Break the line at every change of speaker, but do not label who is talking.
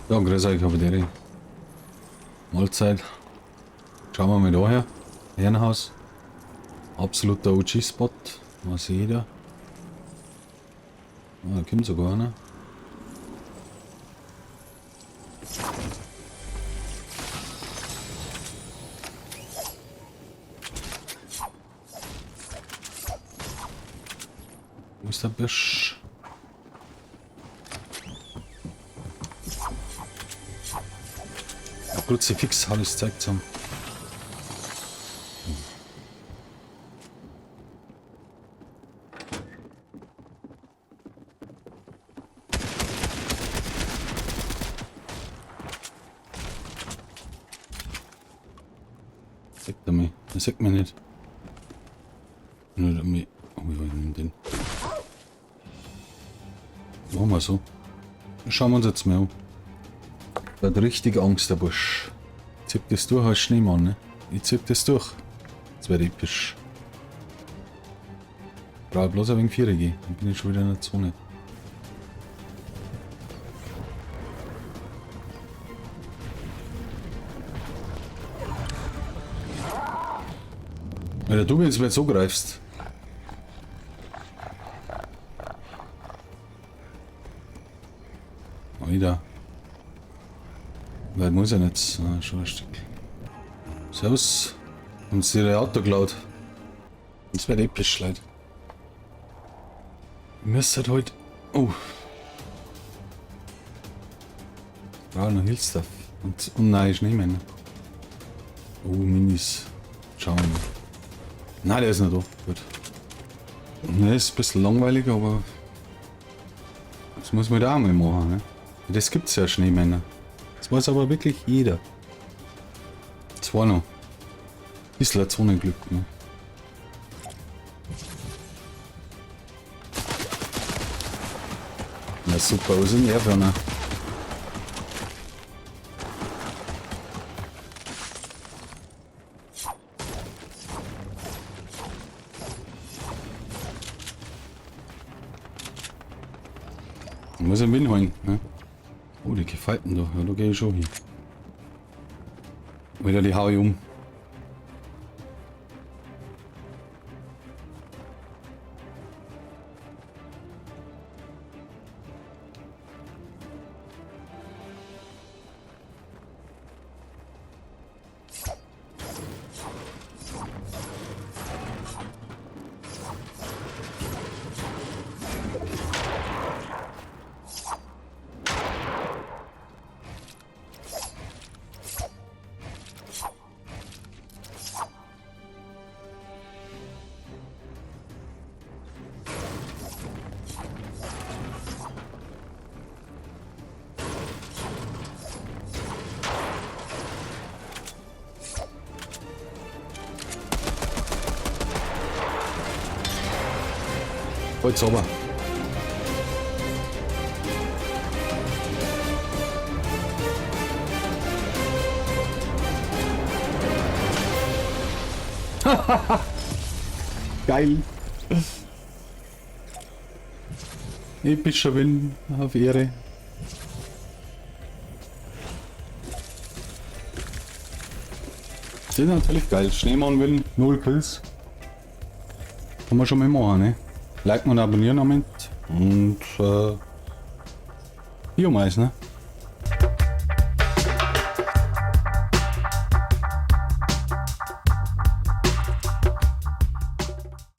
Ja, grüß euch, Kapitän. Mahlzeit. Schauen wir mal daher. Herrenhaus. Absoluter OG-Spot. Was jeder. Ah, da kommt sogar einer. Wo ist der Bisch? Kruzifix habe ich gezeigt haben. Sagt er mich? Er sagt mir nicht. Nur mich. Oh, wie war denn den? Machen wir so. Schauen wir uns jetzt mal an. Der hat richtig Angst, der Busch. Zieh das durch als Schneemann, ne? Ich zieh das durch. Das wäre episch. Brauche bloß ein wenig 4 gehen, dann bin ich schon wieder in der Zone. Wenn du jetzt so greifst. Wieder. Weil muss ja nicht. Ah, schon ein Stück. Servus. Haben sie ihr Auto geklaut. Das wäre episch, Leute. Ihr müsst halt heute. Oh. Brauche noch Hilfsstuff. Und nein, Schneemänner. Oh, Minis. Schauen wir mal. Nein, der ist nicht da. Gut. Ne, ist ein bisschen langweilig, aber. Das muss man da auch mal machen, ne? Das gibt's ja, Schneemänner. Das weiß aber wirklich jeder. Zwei noch. Bisschen Zonenglück, ne? Ja, super, wo sind die Airburner? Ich muss einen Wind holen, ne? Oh, die gefällt mir doch. Ja, da gehe ich schon hin. Wieder die hau ich um. Heute sauber. Geil. Epischer Win auf Ehre. Das ist natürlich geil. Schneemann-Win, 0 Kills. Kann man schon mal machen, ne? Liken und abonnieren damit. Und Biomais, ne?